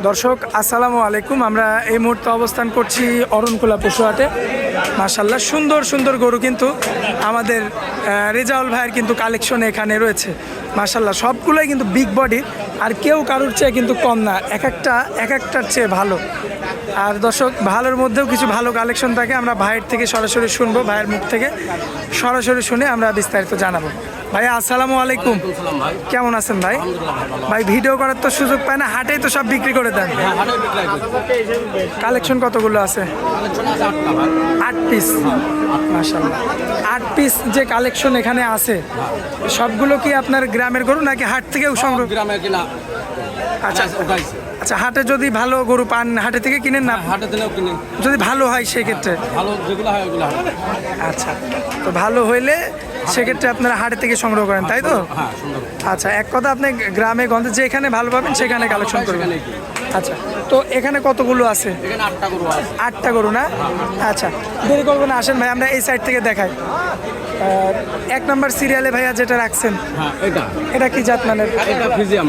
দর্শক আসসালামু আলাইকুম। আমরা এই মুহূর্তে অবস্থান করছি অরণকুলা পশুহাটে। মাশাআল্লাহ সুন্দর সুন্দর গরু কিন্তু আমাদের রেজাউল ভাইয়ের কিন্তু কালেকশনে এখানে রয়েছে। মাশাআল্লাহ সবগুলোই কিন্তু বিগ বডি, আর কেউ কারোর চেয়ে কিন্তু কম না, এক একটার চেয়ে ভালো। আর দর্শক ভালোর মধ্যেও কিছু ভালো কালেকশন থাকে, আমরা ভাইয়ের থেকে সরাসরি শুনবো, ভাইয়ের মুখ থেকে সরাসরি শুনে আমরা বিস্তারিত জানাবো। ভাইয়া আসসালামু আলাইকুম, কেমন আছেন ভাই? ভাই ভিডিও করার তো সুযোগ পায় না, হাটেই তো সব বিক্রি করে দেন। কালেকশন কতগুলো আছে? 8 পিস। মাশাআল্লাহ 8 পিস যে কালেকশন এখানে আছে সবগুলো কি আপনার গ্রামের গরু নাকি হাট থেকেও সংগ্রহ? গ্রামের কিনা। আচ্ছা আচ্ছা, হাটে যদি ভালো গরু পান হাটে থেকে কিনেন না? হাটে দিলেও কিনি, যদি ভালো হয় সেক্ষেত্রে ভালো যেগুলো হয় ওগুলো হয়। আচ্ছা, তো ভালো হইলে সেক্ষেত্রে আপনারা হাটে থেকে সংগ্রহ করেন, তাই তো? হ্যাঁ, সুন্দর। আচ্ছা, এক কথা আপনি গ্রামে গঞ্জে যেখানে ভালো পাবেন সেখানে কালেকশন করবেন। আচ্ছা, তো এখানে কতগুলো আছে? এখানে 8টা গরু আছে। 8টা গরু না? আচ্ছা, দেরি করবো না, আসেন ভাই আমরা এই সাইড থেকে দেখাই। 1 নম্বর সিরিয়ালে ভাইয়া যেটা রাখছেন, হ্যাঁ, এটা কি জাত মানের? এটা ফ্রিজিয়াম।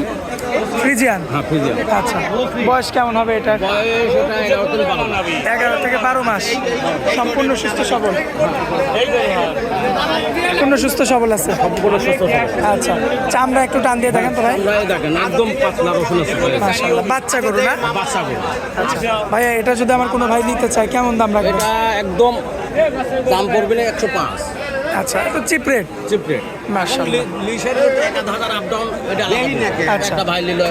ফ্রিজিয়ান? হ্যাঁ, ফ্রিজিয়াম। আচ্ছা, বয়স কেমন হবে এটা? বয়স এটা 11 থেকে 12 মাস। সম্পূর্ণ সুস্থ সবল? সম্পূর্ণ সুস্থ সবল আছে? সম্পূর্ণ সুস্থ সবল। আচ্ছা, চামড়া একটু টান দিয়ে দেখেন তো ভাই। দেখেন একদম পাতলা রসুন আছে। মাশাআল্লাহ, বাচ্চা গরু না? বাচ্চা গরু। আচ্ছা ভাইয়া, এটা যদি আমার কোনো ভাই নিতে চায় কেমন দাম লাগবে? এটা একদম দাম পড়বে না 105। আচ্ছা, তো চিপ রেট? Chip rate. মাশাআল্লাহ। লিশের 1000 আপ ডাউন এটা আলাদা। আচ্ছা, একটা ভাই নিল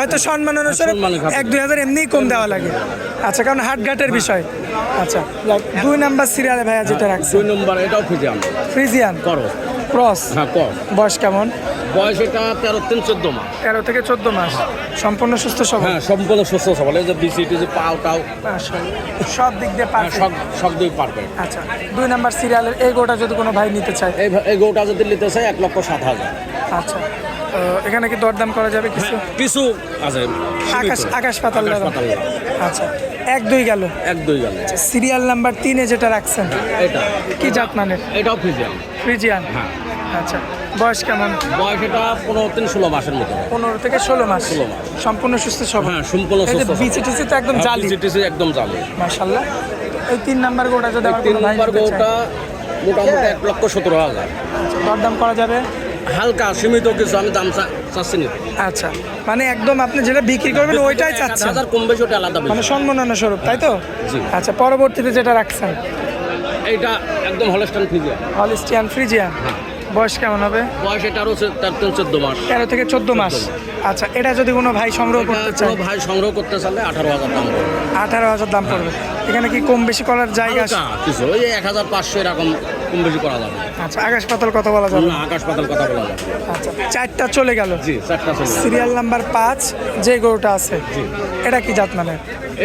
হয়তো সম্মান অনুসারে 1-2 হাজার এমনিই কম দেওয়া লাগে। আচ্ছা, কারণ হাটঘাটের বিষয়। আচ্ছা, 2 নাম্বার সিরিয়ালে ভাইয়া যেটা রাখছে, 2 নম্বর এটাও ফ্রিজিয়াম। ফ্রিজিয়ান করো ক্রস? হ্যাঁ, ক্রস। বয়স কেমন? বয়স এটা 13-14 মাস। 13 থেকে 14 মাস। সম্পূর্ণ সুস্থ সবল? হ্যাঁ, সম্পূর্ণ সুস্থ সবল। এই যে বিসিটি যে পাও টাও সব দিক দিয়ে পারফেক্ট। সব দুই পারফেক্ট। আচ্ছা, 2 নাম্বার সিরিয়ালের এই গোটা যদি কোনো ভাই নিতে চায়? এই গরুটা যদি নিতে চাই 1,07,000। আচ্ছা, তো এখানে কি দরদাম করা যাবে কিছু? কিছু আছে, আকাশ পাতাল দাম। আচ্ছা, 1-2 গেল। 1-2 গেল। সিরিয়াল নাম্বার 3-এ যেটা রাখছেন এটা কি জাত মানের? এটাও ফ্রিজিয়াম। ফ্রিজিয়ান? হ্যাঁ। আচ্ছা, বয়স কেমন? বয়স এটা 15-16 মাসের মতো। 15 থেকে 16 মাস। 16 মাস। সম্পূর্ণ সুস্থ সবল? হ্যাঁ, সম্পূর্ণ সুস্থ সবল। বিচিটিসি তো একদম জালি? বিচিটিসি একদম জালি। মাশাআল্লাহ। এই 3 নাম্বার গোটা যদি আমার 3 কোনো ভাই নম্বর নিতে গরুটা চায়? মোটামুটি 1,17,000। আচ্ছা, দরদাম করা যাবে? হালকা সীমিত কিছু আমি দাম চাচ্ছি না। আচ্ছা, মানে একদম আপনি যেটা বিক্রি করবেন ওইটাই চাচ্ছেন? 1,000 কম বেশি ওটা আলাদা মানে সম্মাননা স্বরূপ, তাই তো? জি। আচ্ছা, পরবর্তীতে যেটা রাখছেন এইটা একদম হলস্টাইন ফ্রিজিয়াম। Holstein Friesian? বয়স কেমন হবে? বয়স এটারও 13-14 মাস। 13 থেকে 14 মাস। আচ্ছা, এটা যদি কোনো ভাই সংগ্রহ করতে চায়? কোনো ভাই সংগ্রহ করতে চাইলে 18,000 দাম পড়বে। 18,000 দাম পড়বে। এখানে কি কম বেশি করার জায়গা আছে? হালকা কিছু ওই 1,500 এরকম কম বেশি করা যাবে। আচ্ছা, আকাশ পাতাল কথা বলা যাবে? না, আকাশ পাতাল কথা বলা যাবে। আচ্ছা, 4টা চলে গেল। জি, 4টা চলে গেল। সিরিয়াল নাম্বার 5 যে গরুটা আছে, জি। এটা কি জাত মানে?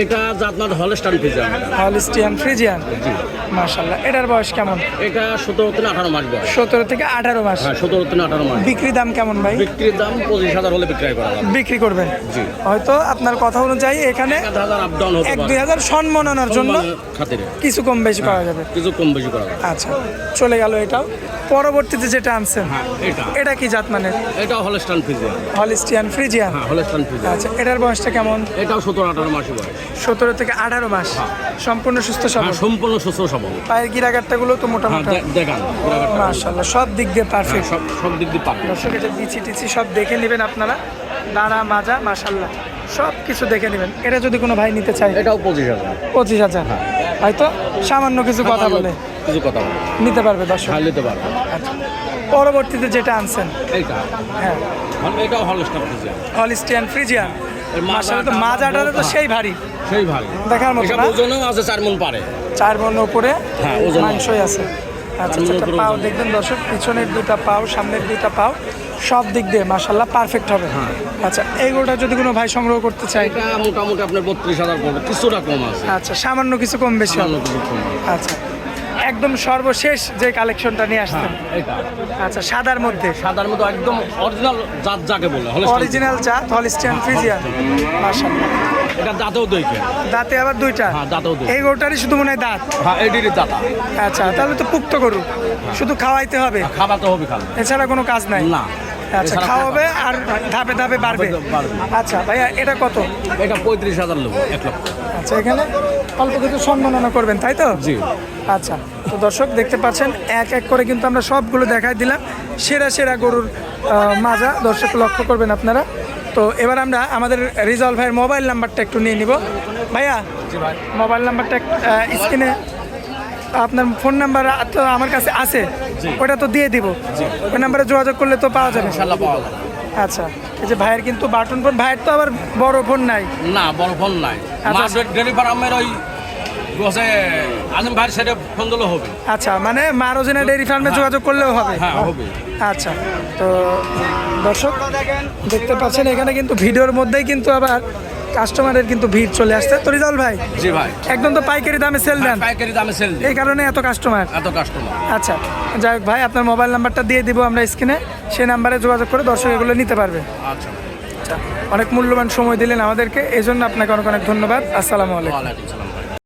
এটা জাতনার হলস্টাইন ফ্রিজিয়াম। Holstein Friesian? জি। মাশাআল্লাহ। এটার বয়স কেমন? এটা 17 থেকে 18 মাস বয়স। 17 থেকে 18 মাস। হ্যাঁ, 17 থেকে 18 মাস। বিক্রি দাম কেমন ভাই? বিক্রির দাম 25,000 হলে বিক্রয় করা যাবে। বিক্রি করবেন? জি। হয়তো আপনার কথা অনুযায়ী এখানে 1,000 আপ ডাউন হতে পারে। 1-2 হাজার সম্মাননার জন্য খাতিরে কিছু কম বেশি করা যাবে। কিছু কম বেশি করা যাবে। আচ্ছা, চলে গেল এটাও। পরবর্তীতে যেটা আনছেন হ্যাঁ, এটা কি জাত মানে? এটাও হলস্টাইন ফ্রিজিয়াম। Holstein Friesian? হ্যাঁ, হলস্টাইন ফ্রিজিয়াম। আচ্ছা, এটার বয়সটা কেমন? এটাও 17-18 মাস বয়স। 17 থেকে 18 মাস। সম্পূর্ণ সুস্থ সবল? হ্যাঁ, সম্পূর্ণ সুস্থ সবল। পায়ের গিরাগাট্টাগুলো তো হ্যাঁ, মোটামুটি? দেখান। মাশাআল্লাহ, সব দিক দিয়ে পারফেক্ট। সব দিক দিয়ে পারফেক্ট। দর্শক, এটা বিচি টিচি সব দেখে নেবেন আপনারা, দাঁড়া মাজা মাশাআল্লাহ সব কিছু দেখে নেবেন। এটা যদি কোনো ভাই নিতে চায়? এটাও 25,000। 25,000? হয়তো সামান্য কিছু কথা বলে কিছু কথা বলে নিতে পারবে দর্শক? হ্যাঁ, নিতে পারবে। আচ্ছা, পরবর্তীতে যেটা আনছেন এইটা হ্যাঁ, এটাও হলস্টাইন ফ্রিজিয়াম। Holstein Friesian? মাশাআল্লাহ, তো মাজাটা তো সেই ভারী, সেই ভালো দেখার মতো না? ওজনও আছে 4 মণ পারে। 4 মণ উপরে হ্যাঁ, ওজন মাংসই আছে। আচ্ছা, একটা পাও দেখবেন দর্শক, পিছনের 2টা পাও, সামনের 2টা পাও, সব দিক দিয়ে মাশাআল্লাহ পারফেক্ট হবে। আচ্ছা, এই গরুটা যদি কোনো ভাই সংগ্রহ করতে চায়? এটা মোটামুটি আপনার 32,000 পড়বে, কিছুটা কম আছে। আচ্ছা, সামান্য কিছু কম বেশি হবে। আচ্ছা, একদম সর্বশেষ যে কালেকশনটা নিয়ে আসছেন এটা আচ্ছা, সাদার মধ্যে? সাদার মতো একদম অরিজিনাল জাত যাকে বলে অরিজিনাল জাত হলিস্টিয়ান ফ্রিজিয়ান? মাশাআল্লাহ। এটা দাঁতেও দইকে। দাঁতে আবার 2টা? হ্যাঁ, দাঁতেও দুই। এই গরুটারই শুধু মনে হয় দাঁত? হ্যাঁ, এডির দাঁত। আচ্ছা, তাহলে তো পুক্ত গরু, শুধু খাওয়াইতে হবে, খাওয়াতে হবে খালি, এছাড়া কোনো কাজ নাই? না। আচ্ছা এছাড়া খাওয়াবে আর ধাপে ধাপে বাড়বে। বাড়বে। আচ্ছা ভাইয়া এটা কত? এটা 35,000 নেবো, 1 লক্ষ। আচ্ছা এখানে অল্প কিছু সম্মাননা করবেন তাই তো? জি। আচ্ছা তো দর্শক দেখতে পাচ্ছেন এক এক করে কিন্তু আমরা সবগুলো দেখাই দিলাম, সেরা সেরা গরুর মাজা দর্শক লক্ষ্য করবেন আপনারা। তো এবার আমরা আমাদের রিজাল ভাইয়ের মোবাইল নাম্বারটা একটু নিয়ে নিব। ভাইয়া জি ভাই। মোবাইল নাম্বারটা স্ক্রিনে আপনার ফোন নাম্বার তো আমার কাছে আছে, ওটা তো দিয়ে দিব, ওই নাম্বারে যোগাযোগ করলে তো পাওয়া যাবে। ইনশাল্লাহ পাওয়া যাবে। আচ্ছা এই যে ভাইয়ের কিন্তু বাটন ফোন, ভাইয়ের তো আবার বড় ফোন নাই। না, বড় ফোন নাই। আচ্ছা। মার্কেট ডেলি ফার্মের ওই বসে আজিম ভাইয়ের সাথে ফোন দিলেও হবে। আচ্ছা মানে মারোজিনা ডেইরি ফার্মে যোগাযোগ করলেও হবে? হ্যাঁ হবে। আচ্ছা তো দর্শক দেখতে পাচ্ছেন এখানে কিন্তু ভিডিওর মধ্যেই কিন্তু আবার কাস্টমারের কিন্তু ভিড় চলে আসছে। তো রিজাল ভাই জি ভাই। একদম তো পাইকারি দামে সেল দেন, পাইকারি দামে সেল দিই, এই কারণে এত কাস্টমার। এত কাস্টমার। আচ্ছা যাই হোক ভাই, আপনার মোবাইল নাম্বারটা দিয়ে দিব আমরা স্ক্রিনে, সেই নাম্বারে যোগাযোগ করে দর্শক এগুলো নিতে পারবে। আচ্ছা, অনেক মূল্যবান সময় দিলেন আমাদেরকে, এই জন্য আপনাকে অনেক অনেক ধন্যবাদ। আসসালামু আলাইকুম। ওয়ালাইকুম সালাম।